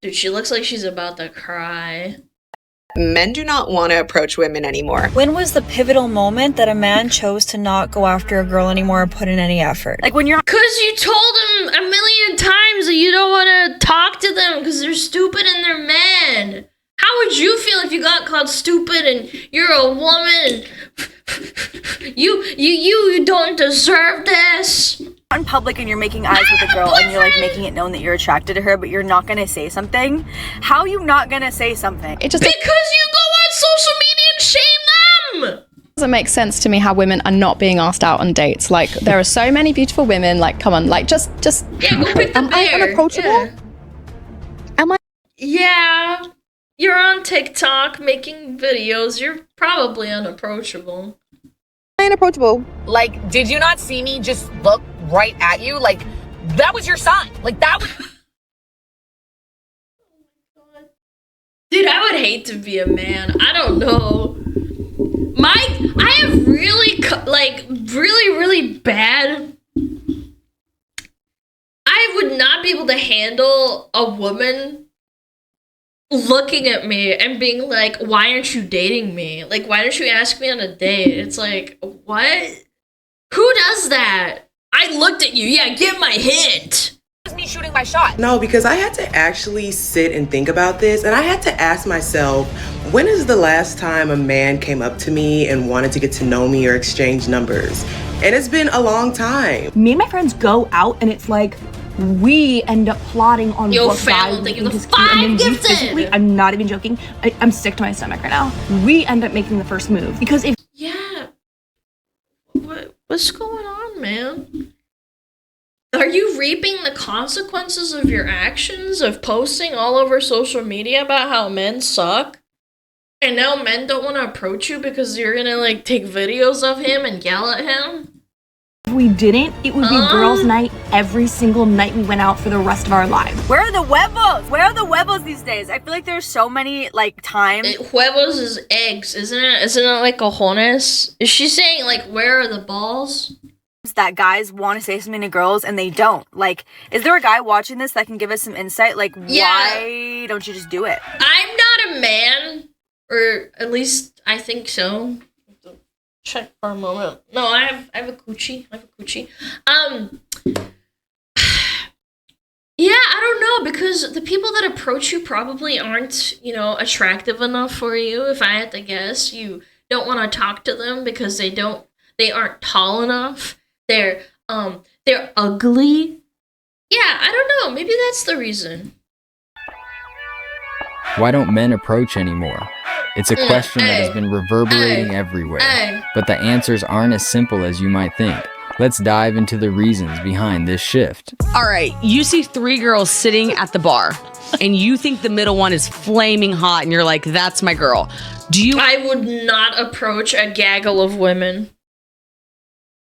Dude, she looks like she's about to cry. Men do not want to approach women anymore. When was the pivotal moment that a man chose to not go after a girl anymore or put in any effort? Like when you're— Cause you told him a million times that you don't want to talk to them because they're stupid and they're men. How would you feel if you got called stupid and you're a woman and you don't deserve this? In public and you're making eyes with a girl and you're like making it known that you're attracted to her, but you're not gonna say something. How are you not gonna say something? It just— because you go on social media and shame them. Doesn't make sense to me how women are not being asked out on dates. Like there are so many beautiful women. Like come on, like just yeah, go pick the am bear. I unapproachable? Yeah. Am I? Yeah, you're on TikTok making videos. You're probably unapproachable. Unapproachable. Like, did you not see me just look right at you? Like, that was your sign. Like, that was... Dude, I would hate to be a man. I don't know. I have really, really bad... I would not be able to handle a woman looking at me and being like, why aren't you dating me? Like, why don't you ask me on a date? It's like, what? Who does that? I looked at you. Yeah, get my hint. It was me shooting my shot. No, because I had to actually sit and think about this, and I had to ask myself, when is the last time a man came up to me and wanted to get to know me or exchange numbers? And it's been a long time. Me and my friends go out and it's like, we end up plotting on what guy we think is cute, and then we physically, I'm not even joking, I'm sick to my stomach right now. We end up making the first move because if— yeah, what's going on, man? Are you reaping the consequences of your actions of posting all over social media about how men suck? And now men don't want to approach you because you're gonna like take videos of him and yell at him? If we didn't, it would be girls' night every single night we went out for the rest of our lives. Where are the huevos? Where are the huevos these days? I feel like there's so many like times. Huevos is eggs, isn't it? Isn't it like cojones? Is she saying like where are the balls? That guys want to say something to girls and they don't. Like, is there a guy watching this that can give us some insight? Like, why don't you just do it? I'm not a man, or at least I think so. Check for a moment. No, I have a coochie. Yeah, I don't know, because the people that approach you probably aren't, attractive enough for you. If I had to guess, you don't want to talk to them because they aren't tall enough. They're ugly. Yeah, I don't know. Maybe that's the reason. Why don't men approach anymore? It's a question that has been reverberating everywhere, but the answers aren't as simple as you might think. Let's dive into the reasons behind this shift. All right, you see 3 girls sitting at the bar, and you think the middle one is flaming hot, and you're like, that's my girl. I would not approach a gaggle of women.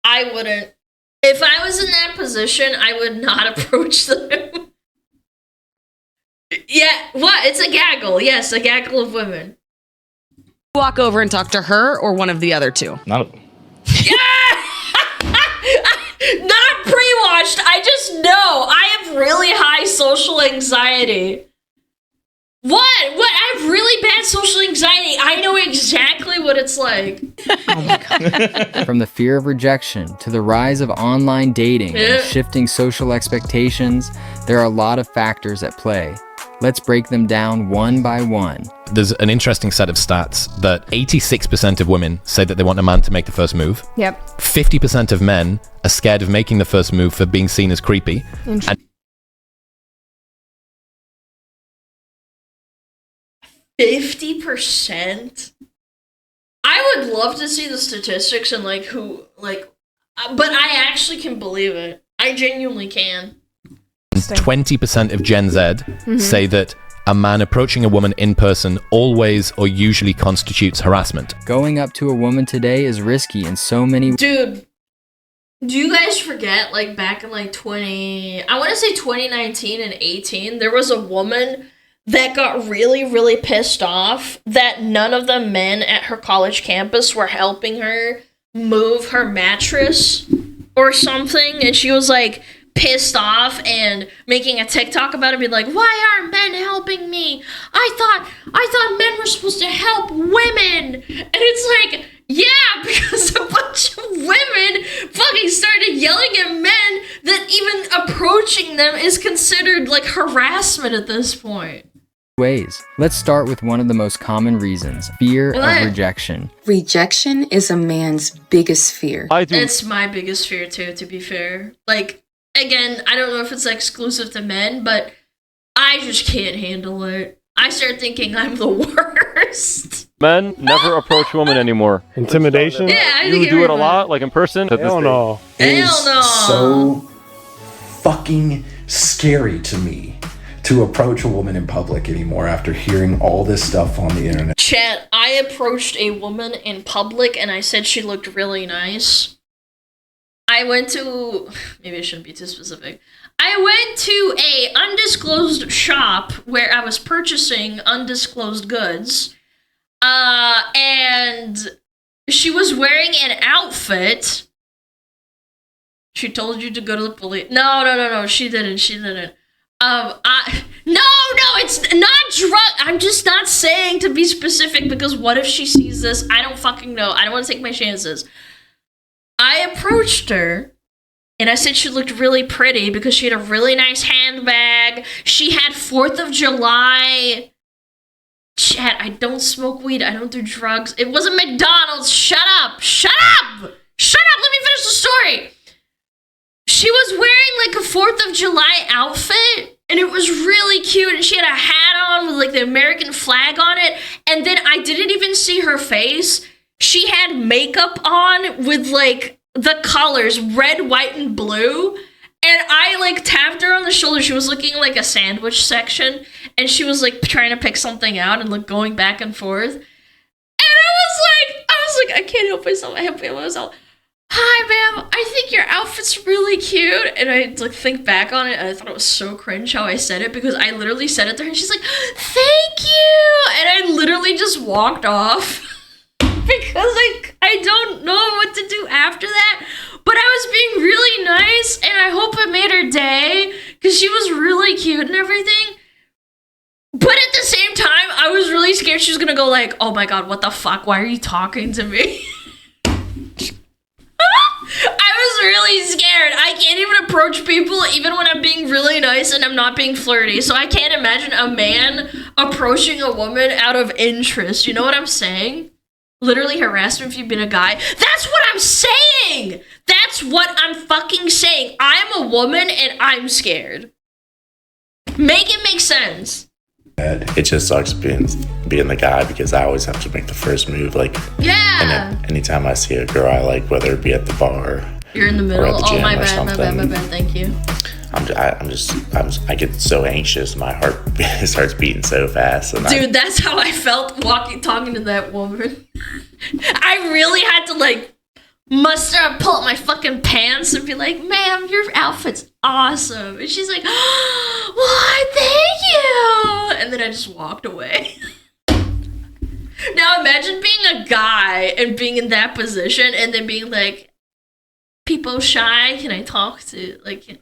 I wouldn't. If I was in that position, I would not approach them. Yeah, what? It's a gaggle. Yes, a gaggle of women. Walk over and talk to her or one of the other two? Not pre-watched. I just know. I have really high social anxiety. What? I have really bad social anxiety. I know exactly what it's like. Oh my God. From the fear of rejection to the rise of online dating and shifting social expectations, there are a lot of factors at play. Let's break them down one by one. There's an interesting set of stats that 86% of women say that they want a man to make the first move. Yep. 50% of men are scared of making the first move for being seen as creepy. And 50%? I would love to see the statistics and but I actually can believe it. I genuinely can. 20% of Gen Z say that a man approaching a woman in person always or usually constitutes harassment. Going up to a woman today is risky in so many... Dude, do you guys forget, back in, I want to say 2019 and 18, there was a woman that got really, really pissed off that none of the men at her college campus were helping her move her mattress or something, and she was like pissed off and making a TikTok about it, be like, why aren't men helping me? I thought men were supposed to help women. And it's like, yeah, because a bunch of women fucking started yelling at men that even approaching them is considered like harassment at this point. Ways. Let's start with one of the most common reasons, fear What? of rejection. Rejection is a man's biggest fear. It's my biggest fear too, to be fair. Like, again, I don't know if it's exclusive to men, but I just can't handle it. I start thinking I'm the worst. Men never approach women anymore. Intimidation? Yeah, I think You do it a lot, like in person. Hell no. Hell no. So fucking scary to me to approach a woman in public anymore after hearing all this stuff on the internet. Chat, I approached a woman in public and I said she looked really nice. I went to, maybe I shouldn't be too specific. I went to a undisclosed shop where I was purchasing undisclosed goods. And she was wearing an outfit. She told you to go to the police. No, she didn't. It's not drug. I'm just not saying to be specific because what if she sees this? I don't fucking know. I don't want to take my chances. I approached her and I said she looked really pretty because she had a really nice handbag. She had 4th of July. Chat, I don't smoke weed. I don't do drugs. It wasn't McDonald's. Shut up. Let me finish the story. She was wearing like a 4th of July outfit and it was really cute, and she had a hat on with like the American flag on it, and then I didn't even see her face. She had makeup on with like the colors red, white, and blue, and I like tapped her on the shoulder. She was looking like a sandwich section, and she was like trying to pick something out and like going back and forth, and I was like, I can't help myself. I help myself. Hi, ma'am. I think your outfit's really cute. And I like think back on it, and I thought it was so cringe how I said it, because I literally said it to her, and she's like, "Thank you," and I literally just walked off because I don't know what to do after that. But I was being really nice, and I hope it made her day because she was really cute and everything. But at the same time, I was really scared she was gonna go like, "Oh my god, what the fuck? Why are you talking to me?" I was really scared. I can't even approach people even when I'm being really nice and I'm not being flirty. So I can't imagine a man approaching a woman out of interest. You know what I'm saying? Literally harassment if you've been a guy. That's what I'm saying. That's what I'm fucking saying. I'm a woman and I'm scared. Make it make sense. It just sucks being the guy because I always have to make the first move. Like, yeah. And anytime I see a girl I like, whether it be at the bar, you're in the middle. Oh my bad. Thank you. I get so anxious. My heart starts beating so fast. And dude, that's how I felt talking to that woman. I really had to like muster up, pull up my fucking pants and be like, "Ma'am, your outfit's awesome." And she's like, "Oh, what? Thank you." And then I just walked away. Now imagine being a guy and being in that position and then being like, "People shy, can I talk to like,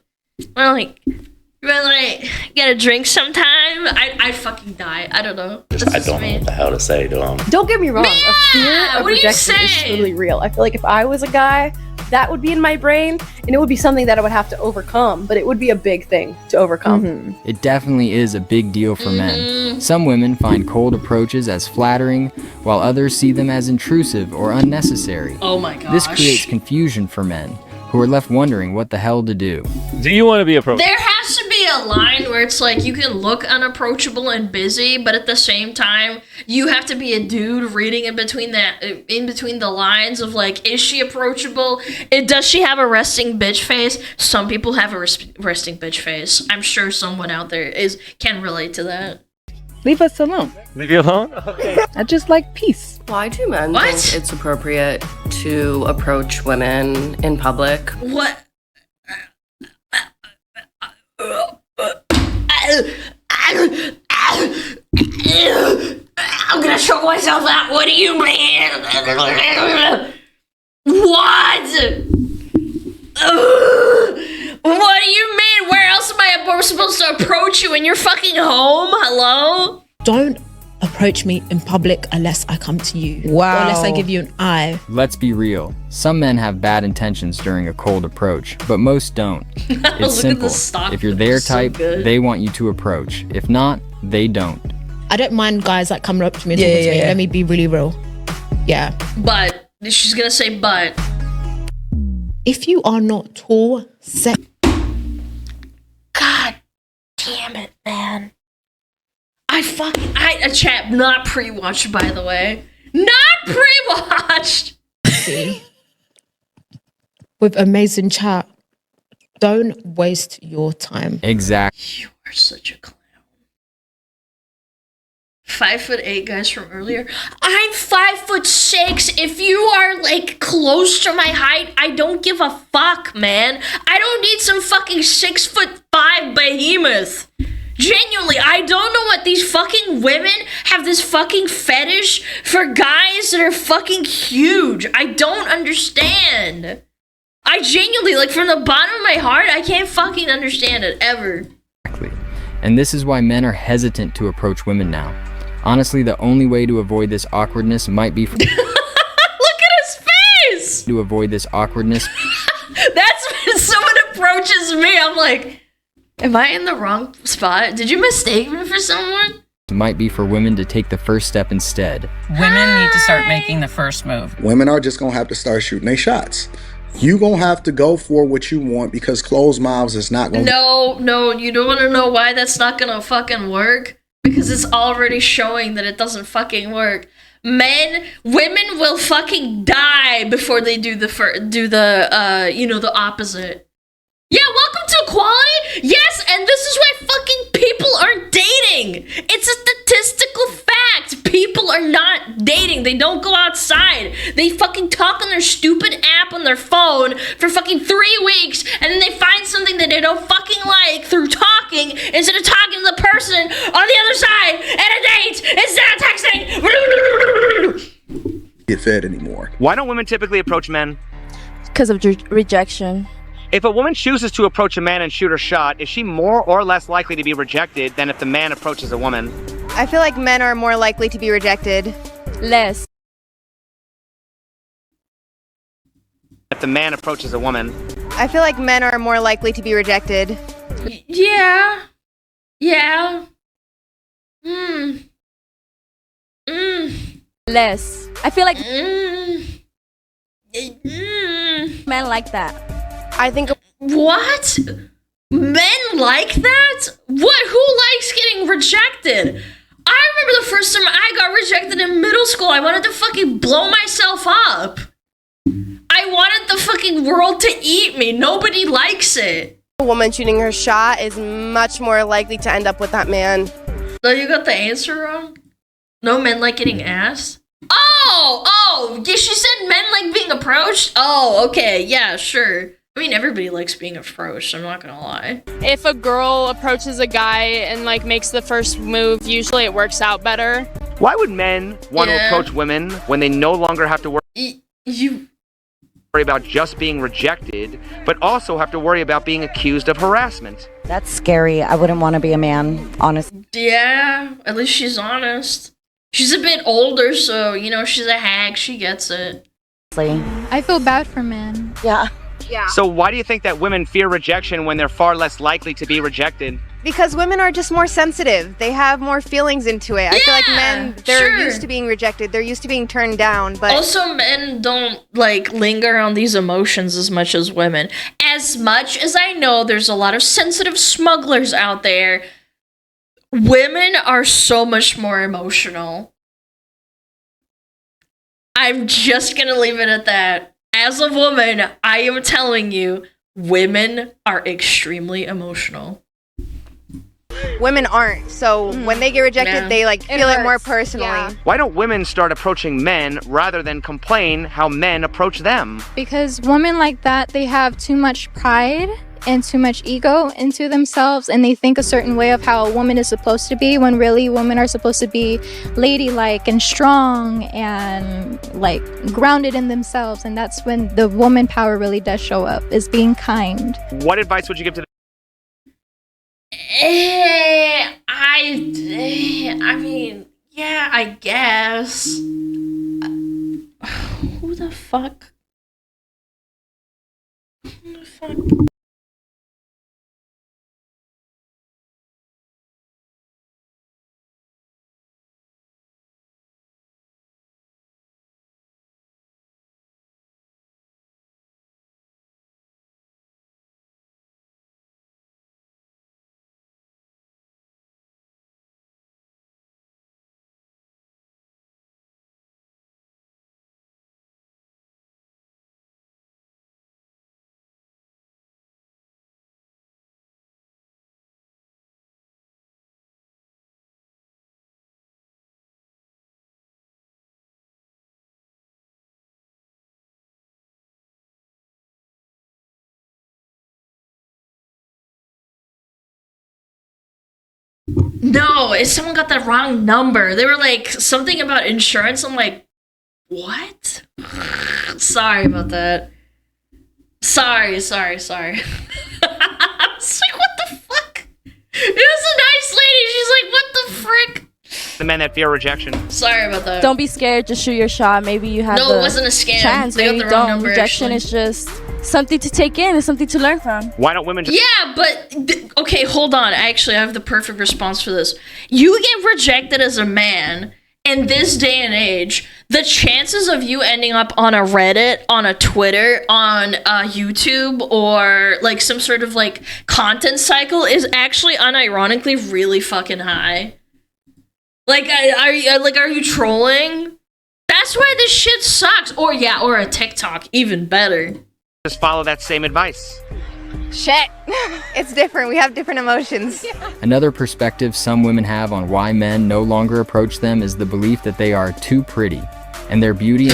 well, like, you wanna like get a drink sometime?" I'd fucking die. I don't know. I don't know what the hell to say to him. Don't get me wrong. A fear of what are you rejection is saying? totally real. I feel like if I was a guy, that would be in my brain, and it would be something that I would have to overcome, but it would be a big thing to overcome. It definitely is a big deal for men. Some women find cold approaches as flattering, while others see them as intrusive or unnecessary. Oh my gosh. This creates confusion for men, who are left wondering what the hell to do. Do you want to be approached? There has to be a line where it's like you can look unapproachable and busy, but at the same time you have to be a dude reading in between the lines of like, is she approachable? Does she have a resting bitch face? Some people have a resting bitch face. I'm sure someone out there can relate to that. Leave us alone. Leave you alone? Okay. I just like peace. Why do men think it's appropriate to approach women in public? What? I'm gonna choke myself out. What do you mean? What? Ugh. What do you mean? Where else am I supposed to approach you? In your fucking home? Hello? Don't approach me in public unless I come to you. Wow. Or unless I give you an eye. Let's be real. Some men have bad intentions during a cold approach, but most don't. It's simple. If you're their type, they want you to approach. If not, they don't. I don't mind guys like coming up to me and talking to me. Let me be really real. Yeah. But. She's gonna say but. If you are not tall, God damn it, man. I chat, not pre-watched, by the way. Not pre-watched! with amazing chat, don't waste your time. Exactly. You are such a clown. 5'8" guys from earlier. I'm 5'6". If you are like close to my height, I don't give a fuck, man. I don't need some fucking 6'5" behemoth. Genuinely, I don't know what these fucking women have this fucking fetish for guys that are fucking huge. I don't understand. I genuinely, like from the bottom of my heart, I can't fucking understand it ever. And this is why men are hesitant to approach women now. Honestly, the only way to avoid this awkwardness might be for Look at his face! To avoid this awkwardness. That's when someone approaches me, I'm like, am I in the wrong spot? Did you mistake me for someone? Might be for women to take the first step instead. Women need to start making the first move. Women are just gonna have to start shooting their shots. You gonna have to go for what you want because closed mouths is not gonna. No, you don't want to know why that's not gonna fucking work? Because it's already showing that it doesn't fucking work. Women will fucking die before they do the opposite. Yeah, welcome to equality. Yes, and this is why fucking people aren't dating. It's a statistical fact. People are not dating. They don't go outside. They fucking talk on their stupid app on their phone for fucking 3 weeks, and then they find something that they don't fucking like through talking instead of talking to the person on the other side at a date instead of texting. Get fed anymore. Why don't women typically approach men? Because of rejection. If a woman chooses to approach a man and shoot her shot, is she more or less likely to be rejected than if the man approaches a woman? I feel like men are more likely to be rejected. Less. If the man approaches a woman. I feel like men are more likely to be rejected. Yeah. Less. I feel like men like that. I think. What? Men like that? What? Who likes getting rejected? I remember the first time I got rejected in middle school. I wanted to fucking blow myself up. I wanted the fucking world to eat me. Nobody likes it. A woman shooting her shot is much more likely to end up with that man. So you got the answer wrong? No men like getting ass? Oh, yeah, she said men like being approached? Oh, okay, yeah, sure. I mean, everybody likes being approached, I'm not gonna lie. If a girl approaches a guy and like makes the first move, usually it works out better. Why would men want to approach women when they no longer have to worry about just being rejected, but also have to worry about being accused of harassment? That's scary. I wouldn't want to be a man, honest. Yeah, at least she's honest. She's a bit older, so, she's a hag, she gets it. I feel bad for men. Yeah. So why do you think that women fear rejection when they're far less likely to be rejected? Because women are just more sensitive. They have more feelings into it. I feel like men, they're used to being rejected. They're used to being turned down. But also, men don't linger on these emotions as much as women. As much as I know there's a lot of sensitive smugglers out there, women are so much more emotional. I'm just gonna leave it at that. As a woman, I am telling you, women are extremely emotional. Women aren't. So when they get rejected, they feel it more personally. Yeah. Why don't women start approaching men rather than complain how men approach them? Because women like that, they have too much pride and too much ego into themselves, and they think a certain way of how a woman is supposed to be, when really women are supposed to be ladylike and strong and like grounded in themselves. And that's when the woman power really does show up, is being kind. What advice would you give to I mean, yeah, I guess. Who the fuck? Who the fuck? No, someone got the wrong number. They were like something about insurance. I'm like, what? Sorry about that. Sorry. I was like, what the fuck? It was a nice lady. She's like, what the frick? the men that fear rejection? Sorry about that. Don't be scared. Just shoot your shot. Maybe you have No, it wasn't a scam. chance. They got Maybe the you wrong don't. number, Rejection actually. is just something to take in and something to learn from. Why don't women just... Yeah, but okay, hold on. Actually, I have the perfect response for this. You get rejected as a man in this day and age, the chances of you ending up on a Reddit, on a Twitter, on YouTube, or like some sort of like content cycle is actually unironically really fucking high. Like, are you trolling? That's why this shit sucks. Or yeah, or a TikTok, even better. just follow that same advice? Shit. It's different. We have different emotions. Another perspective some women have on why men no longer approach them is the belief that they are too pretty, and their beauty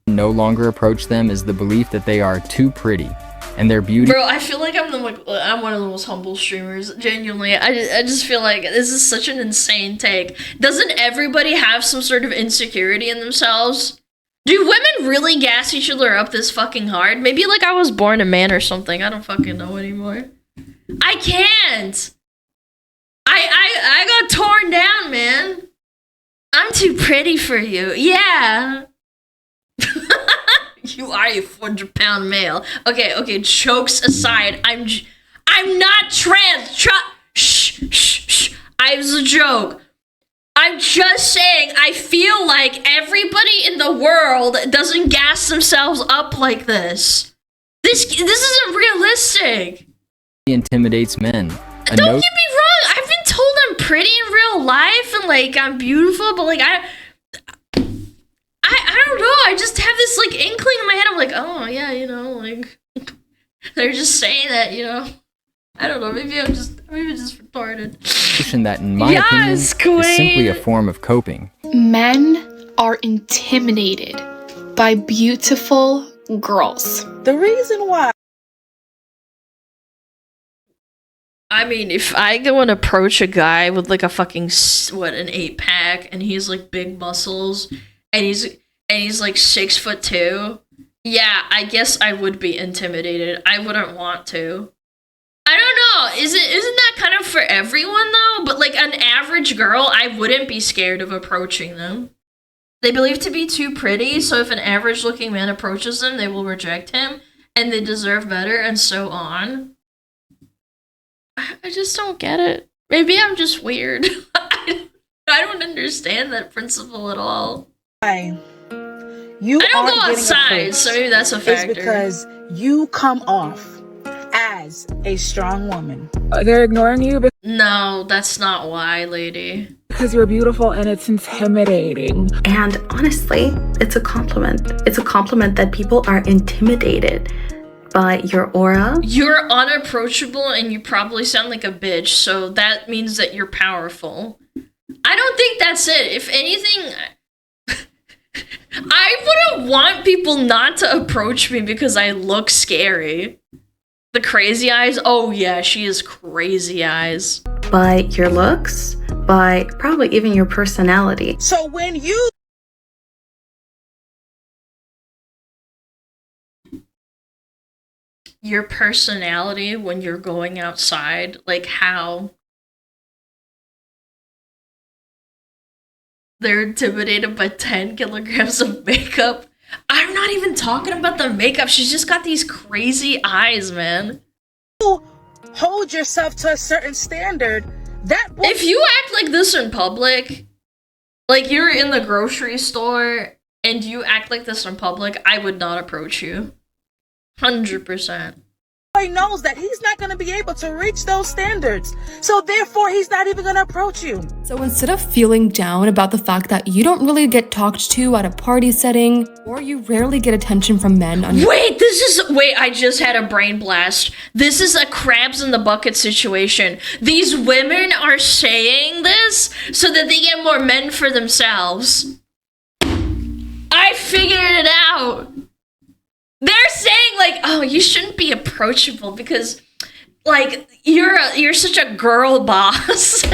no longer approach them is the belief that they are too pretty, and their beauty. Bro, I feel like I'm one of the most humble streamers. Genuinely, I just feel like this is such an insane take. Doesn't everybody have some sort of insecurity in themselves? Do women really gas each other up this fucking hard? Maybe like I was born a man or something. I don't fucking know anymore. I can't. I got torn down, man. I'm too pretty for you. Yeah. You are a 400-pound male. Okay, jokes aside, I'm not trans. Shh. I was a joke. I'm just saying, I feel like everybody in the world doesn't gas themselves up like this. This isn't realistic. Intimidates men. Don't get me wrong. I've been told I'm pretty in real life and like I'm beautiful, but like I don't know. I just have this like inkling in my head. I'm like, oh yeah, you know, like they're just saying that, you know. I don't know. Maybe I'm just retarded. That, in my opinion, is simply a form of coping. Men are intimidated by beautiful girls. The reason why. I mean, if I go and approach a guy with like a fucking an 8-pack and he's like big muscles and he's like 6'2", yeah, I guess I would be intimidated. I wouldn't want to. I don't know. Isn't that kind of for everyone though? But like an average girl, I wouldn't be scared of approaching them. They believe to be too pretty, so if an average looking man approaches them, they will reject him and they deserve better and so on. I just don't get it. Maybe I'm just weird. I don't understand that principle at all. You I don't go outside, so maybe that's a factor. It's because you come off as a strong woman. They're ignoring you No, that's not why, lady. because you're beautiful and it's intimidating. And honestly, it's a compliment. It's a compliment that people are intimidated by your aura. You're unapproachable and you probably sound like a bitch, so that means that you're powerful. I don't think that's it. If anything, I wouldn't want people not to approach me because I look scary. The crazy eyes? Oh yeah, she has crazy eyes. By your looks, by probably even your personality. So when you Your personality when you're going outside, like how they're intimidated by 10 kilograms of makeup. I'm not even talking about the makeup. She's just got these crazy eyes, man. hold yourself to a certain standard, if you act like this in public, like you're in the grocery store and you act like this in public, I would not approach you. 100%. He knows that he's not going to be able to reach those standards. So therefore, he's not even going to approach you. So instead of feeling down about the fact that you don't really get talked to at a party setting, or you rarely get attention from men on Wait, I just had a brain blast. This is a crabs in the bucket situation. These women are saying this so that they get more men for themselves. I figured it out. They're saying like, oh, you shouldn't be approachable because, like, you're such a girl boss.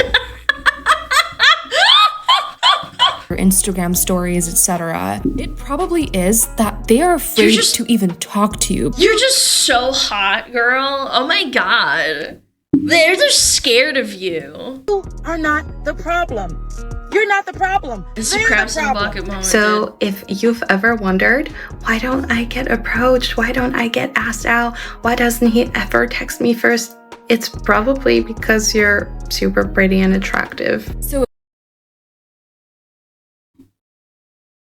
Instagram stories, etc. It probably is that they are afraid to even talk to you. You're just so hot, girl. Oh my god. They're just scared of you. You are not the problem. You're not the problem. It's a crabs in the bucket moment. So if you've ever wondered, why don't I get approached? Why don't I get asked out? Why doesn't he ever text me first? It's probably because you're super pretty and attractive. So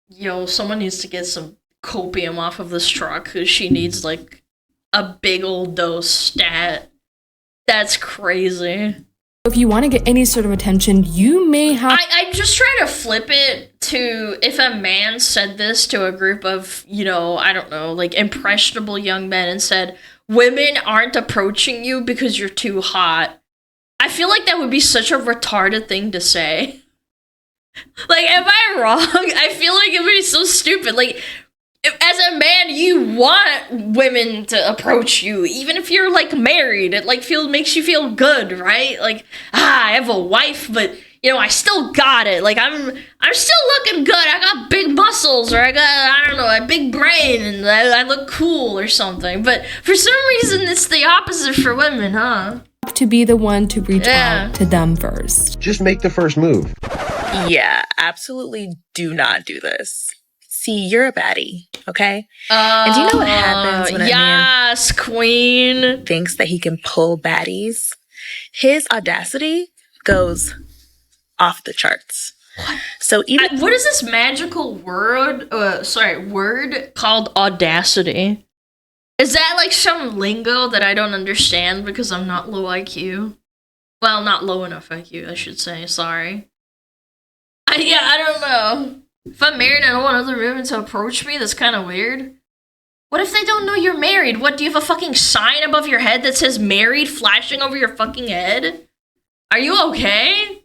yo, someone needs to get some copium off of this truck because she needs like a big old dose stat. That's crazy. If you want to get any sort of attention, you may have... I'm just trying to flip it to if a man said this to a group of, you know, I don't know, like impressionable young men and said, women aren't approaching you because you're too hot. I feel like that would be such a retarded thing to say. Like, am I wrong? I feel like it would be so stupid. Like, as a man, you want women to approach you, even if you're like married. It like makes you feel good, right? Like, I have a wife, but you know, I still got it. Like, I'm still looking good. I got big muscles, or I got, I don't know, a big brain, and I look cool or something. But for some reason, it's the opposite for women, huh? To be the one to reach out to them first. Just make the first move. Yeah, absolutely do not do this. See, you're a baddie, okay? And do you know what happens when a man queen thinks that he can pull baddies? His audacity goes off the charts. What? So even what is this magical word called audacity? Is that like some lingo that I don't understand because I'm not low IQ? Well, not low enough IQ, I should say. Sorry. I don't know. If I'm married and I don't want other women to approach me, that's kind of weird. What if they don't know you're married? What, do you have a fucking sign above your head that says married flashing over your fucking head? Are you okay?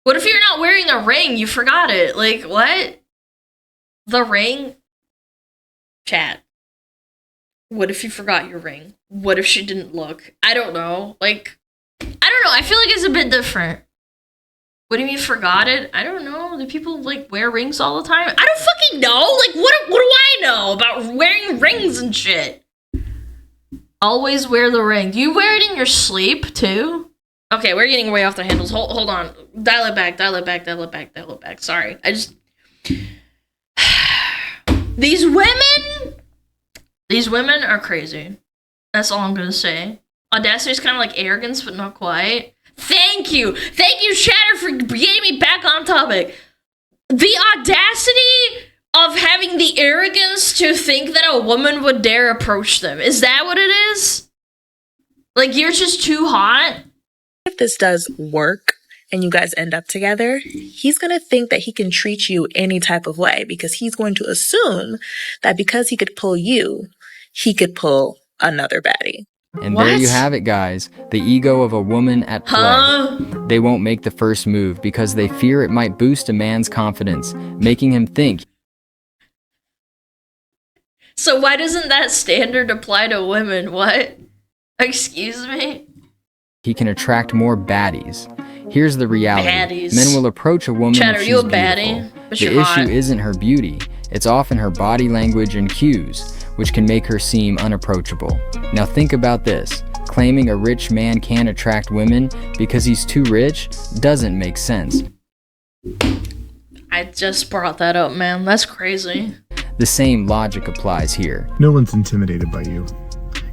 What if you're not wearing a ring? You forgot it. Like, what? The ring? Chat. What if you forgot your ring? What if she didn't look? I don't know. Like, I don't know. I feel like it's a bit different. What do you mean forgot it? I don't know. Do people like wear rings all the time? I don't fucking know. Like, what do I know about wearing rings and shit? Always wear the ring. Do you wear it in your sleep too? Okay, we're getting way off the handles. Hold on. Dial it back. Sorry. These women are crazy. That's all I'm gonna say. Audacity is kind of like arrogance, but not quite. Thank you, Chatter, for getting me back on topic. The audacity of having the arrogance to think that a woman would dare approach them. Is that what it is? Like, you're just too hot? if this does work and you guys end up together, he's going to think that he can treat you any type of way because he's going to assume that because he could pull you, he could pull another baddie. And there you have it, guys. The ego of a woman at play. They won't make the first move because they fear it might boost a man's confidence, making him think So why doesn't that standard apply to women? What? Excuse me? He can attract more baddies. Here's the reality. Baddies. Men will approach a woman Chad, if are she's you a beautiful. baddie? But The you're hot. issue isn't her beauty. It's often her body language and cues, which can make her seem unapproachable. Now think about this. Claiming a rich man can't attract women because he's too rich doesn't make sense. I just brought that up, man. That's crazy. The same logic applies here. No one's intimidated by you.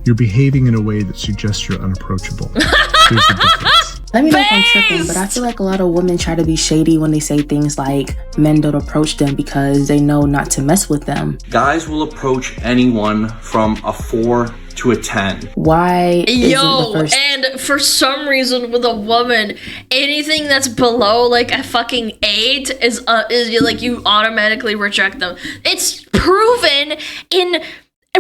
You're behaving in a way that suggests you're unapproachable. Here's the difference. Let me know if I'm tripping, but I feel like a lot of women try to be shady when they say things like men don't approach them because they know not to mess with them. Guys will approach anyone from a 4 to a 10. Why isn't the first... and for some reason with a woman, anything that's below like a fucking 8 is like you automatically reject them. It's proven in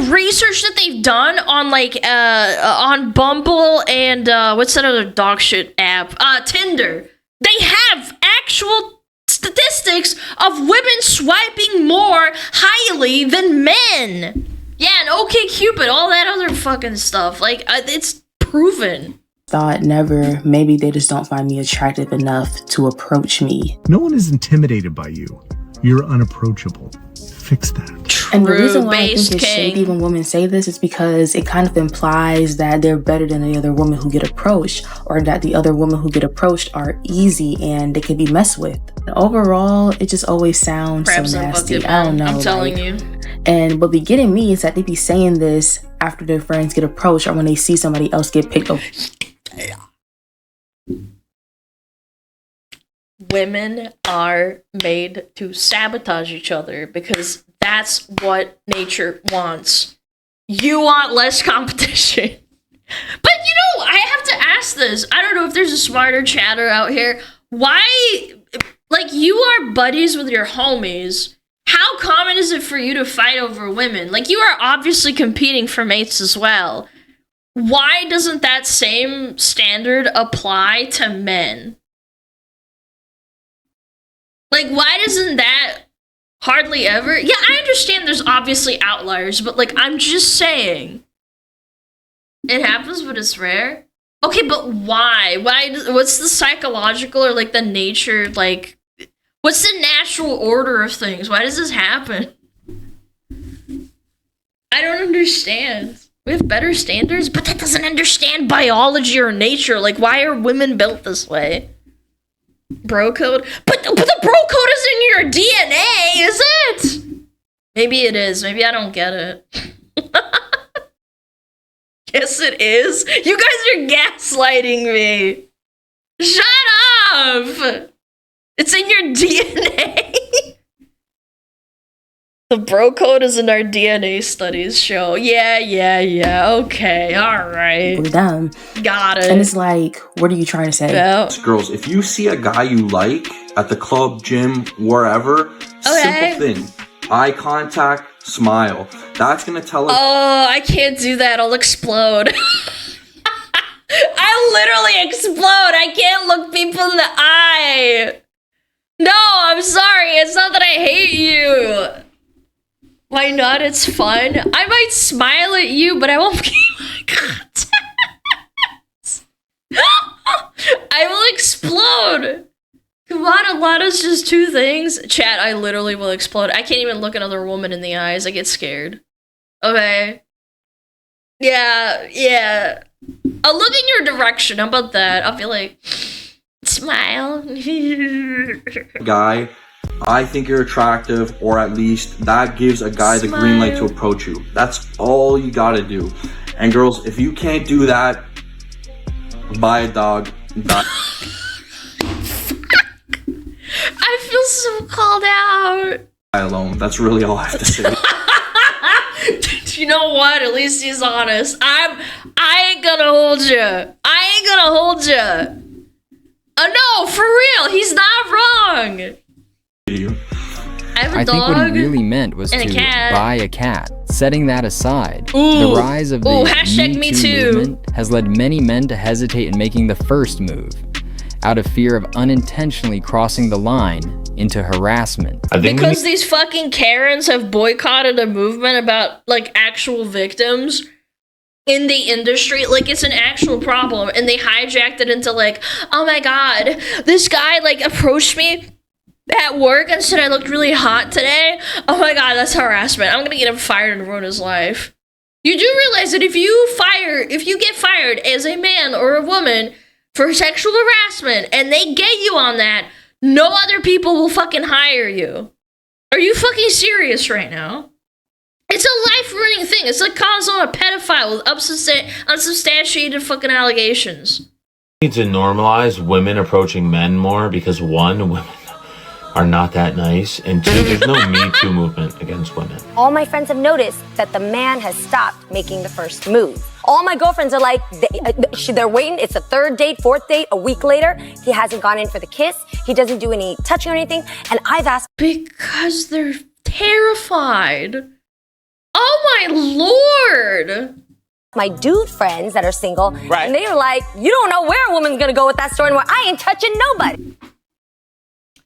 research that they've done on like on Bumble and what's that other dog shit app? Tinder. They have actual statistics of women swiping more highly than men. Yeah, and OkCupid, all that other fucking stuff. Like it's proven. Thought never, maybe they just don't find me attractive enough to approach me. No one is intimidated by you. You're unapproachable. Fix that. And the reason why I think it's shady when women say this is because it kind of implies that they're better than the other women who get approached, or that the other women who get approached are easy and they can be messed with. And overall, it just always sounds so nasty. I don't know. I'm telling you. And what be getting me is that they be saying this after their friends get approached or when they see somebody else get picked up. Women are made to sabotage each other because that's what nature wants. You want less competition. But you know, I have to ask this. I don't know if there's a smarter chatter out here. Why, like, you are buddies with your homies. How common is it for you to fight over women? Like, you are obviously competing for mates as well. Why doesn't that same standard apply to men? Like, why doesn't that hardly ever... Yeah, I understand there's obviously outliers, but, like, I'm just saying. It happens, but it's rare. Okay, but why? What's the psychological or, like, the nature, like... What's the natural order of things? Why does this happen? I don't understand. We have better standards, but that doesn't understand biology or nature. Like, why are women built this way? Bro code? But the bro code is in your DNA, is it? Maybe it is. Maybe I don't get it. Yes, it is. You guys are gaslighting me. Shut up! It's in your DNA. The bro code is in our DNA studies show. Yeah. Okay, alright. We're done. Got it. And it's like, what are you trying to say? Yeah. Girls, if you see a guy you like at the club, gym, wherever, simple thing. Eye contact, smile. That's gonna tell us. Oh, I can't do that. I'll explode. I literally explode. I can't look people in the eye. No, I'm sorry. It's not that I hate you. Why not? It's fun. I might smile at you, but I won't keep eye contact. I will explode. Come on, Alana's just two things. Chat, I literally will explode. I can't even look another woman in the eyes. I get scared. Okay. Yeah. I'll look in your direction. How about that? I'll be like, smile. Guy, I think you're attractive, or at least that gives a guy the green light to approach you. That's all you gotta do. And girls, if you can't do that, buy a dog. I feel so called out. Alone. That's really all I have to say. You know what? At least he's honest. I ain't gonna hold you. No, for real. He's not wrong. I have a dog. I think what he really meant was to buy a cat. Setting that aside, the rise of the MeToo movement has led many men to hesitate in making the first move. Out of fear of unintentionally crossing the line, into harassment. Because these fucking Karens have boycotted a movement about, like, actual victims in the industry. Like, it's an actual problem. And they hijacked it into, like, oh my god, this guy, like, approached me at work and said I looked really hot today. Oh my god, that's harassment. I'm gonna get him fired and ruin his life. You do realize that if you get fired as a man or a woman for sexual harassment and they get you on that, no other people will fucking hire you. Are you fucking serious right now? It's a life-ruining thing. It's like calling someone a pedophile with unsubstantiated fucking allegations. We need to normalize women approaching men more because one, women are not that nice, and two, there's no MeToo movement against women. All my friends have noticed that the man has stopped making the first move. All my girlfriends are like, they're waiting. It's the third date, fourth date, a week later. He hasn't gone in for the kiss. He doesn't do any touching or anything. And I've asked. Because they're terrified. Oh my lord. My dude friends that are single, right. And they are like, you don't know where a woman's gonna go with that story, and where I ain't touching nobody.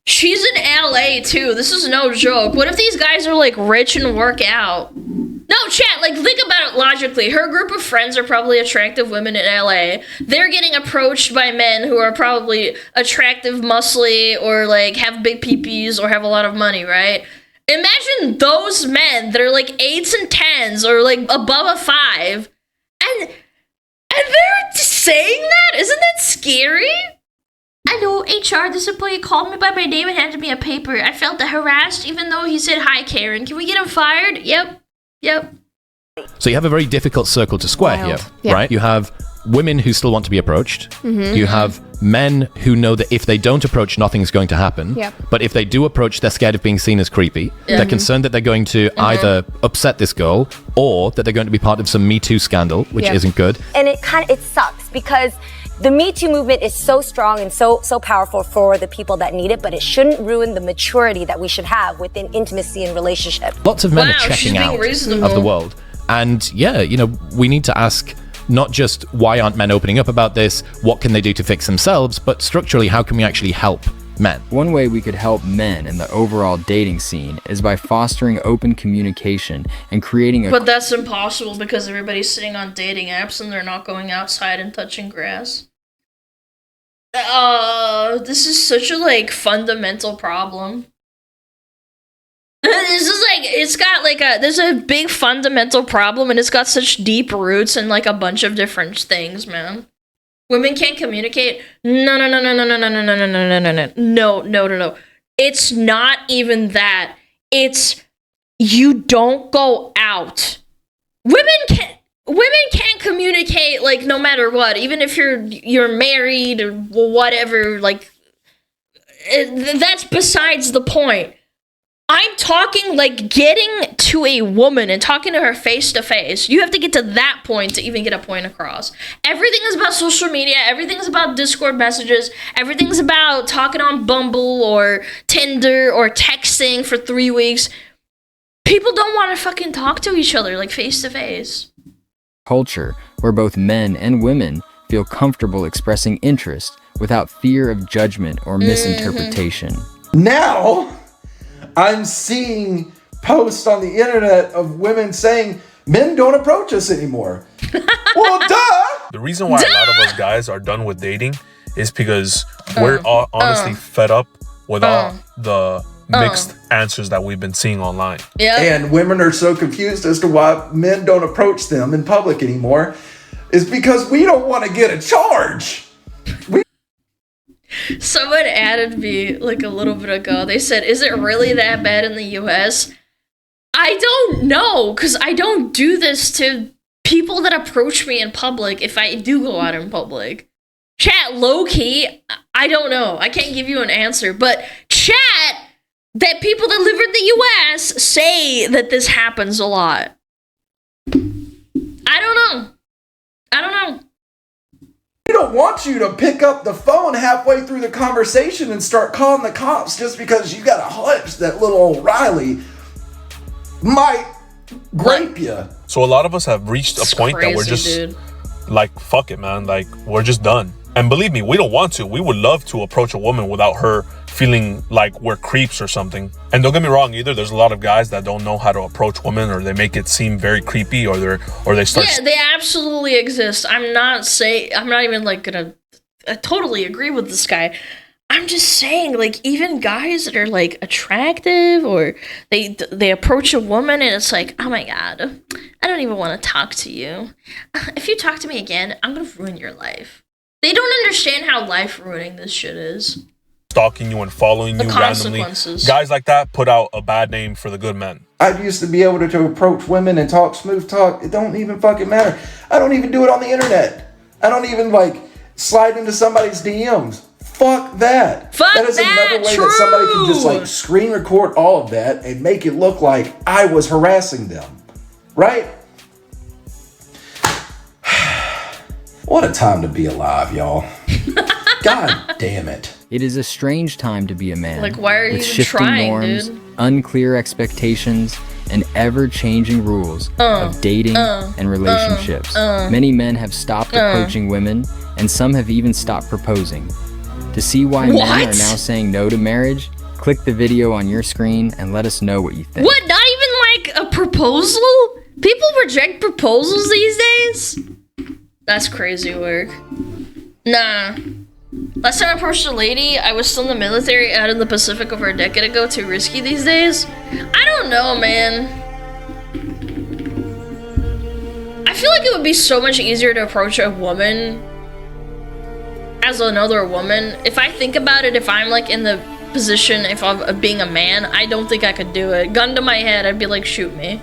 She's in LA too. This is no joke. What if these guys are like rich and work out? No, chat, like think about it logically. Her group of friends are probably attractive women in LA. They're getting approached by men who are probably attractive, muscly, or like have big peepees or have a lot of money, right? Imagine those men that are like 8s and 10s or like above a 5. And they're saying that? Isn't that scary? I know, HR, this employee called me by my name and handed me a paper. I felt harassed even though he said, hi, Karen. Can we get him fired? Yep. So you have a very difficult circle to square here, right? You have women who still want to be approached. You have men who know that if they don't approach, nothing's going to happen. But if they do approach, they're scared of being seen as creepy. They're concerned that they're going to either upset this girl or that they're going to be part of some Me Too scandal, which isn't good. And it sucks because the Me Too movement is so strong and so powerful for the people that need it, but it shouldn't ruin the maturity that we should have within intimacy and relationship. Lots of men are checking out of the world. And yeah, you know, we need to ask not just why aren't men opening up about this, what can they do to fix themselves, but structurally, how can we actually help men? One way we could help men in the overall dating scene is by fostering open communication and creating a... But that's impossible because everybody's sitting on dating apps and they're not going outside and touching grass. This is such a, like, fundamental problem. This is like, it's got like there's a big fundamental problem and it's got such deep roots in like a bunch of different things, man. Women can't communicate. No. It's not even that. It's you don't go out. Women can't communicate like no matter what, even if you're married or whatever, like that's besides the point. I'm talking like getting to a woman and talking to her face to face. You have to get to that point to even get a point across. Everything is about social media. Everything is about Discord messages. Everything's about talking on Bumble or Tinder or texting for 3 weeks. People don't want to fucking talk to each other like face to face. Culture where both men and women feel comfortable expressing interest without fear of judgment or misinterpretation. Now, I'm seeing posts on the internet of women saying men don't approach us anymore. Well, duh! The reason why a lot of us guys are done with dating is because we're all honestly fed up with all the mixed answers that we've been seeing online. And women are so confused as to why men don't approach them in public anymore is because we don't want to get a charge. Someone added me like a little bit ago. They said, is it really that bad in the US? I don't know, because I don't do this to people that approach me in public if I do go out in public. Chat, low-key, I don't know. I can't give you an answer. But chat, that people that live in the US say that this happens a lot. I don't know. We don't want you to pick up the phone halfway through the conversation and start calling the cops just because you got a hunch that little old Riley might grape you. So a lot of us have reached a point that we're just like, fuck it, man. Like, we're just done. And believe me, we don't want to. We would love to approach a woman without her feeling like we're creeps or something. And don't get me wrong either, there's a lot of guys that don't know how to approach women, or they make it seem very creepy, or they start. Yeah, they absolutely exist. I'm not even like gonna I totally agree with this guy. I'm just saying, like, even guys that are like attractive, or they approach a woman and it's like, oh my god, I don't even want to talk to you. If you talk to me again, I'm gonna ruin your life. They don't understand how life ruining this shit is. Stalking you and following you randomly. Guys like that put out a bad name for the good men. I used to be able to approach women and talk smooth talk. It don't even fucking matter. I don't even do it on the internet. I don't even like slide into somebody's DMs. Fuck that. That is another way that somebody can just like screen record all of that and make it look like I was harassing them. Right? What a time to be alive, y'all. God damn it. It is a strange time to be a man. Like, why are you with even shifting trying, norms, dude? unclear expectations, and ever-changing rules of dating and relationships. Many men have stopped approaching women, and some have even stopped proposing. To see why men are now saying no to marriage, click the video on your screen and let us know what you think. What? Not even like a proposal? People reject proposals these days? That's crazy work. Nah. Last time I approached a lady, I was still in the military out in the Pacific over a decade ago. Too risky these days? I don't know, man. I feel like it would be so much easier to approach a woman as another woman. If I think about it, if I'm like in the position of being a man, I don't think I could do it. Gun to my head, I'd be like, shoot me.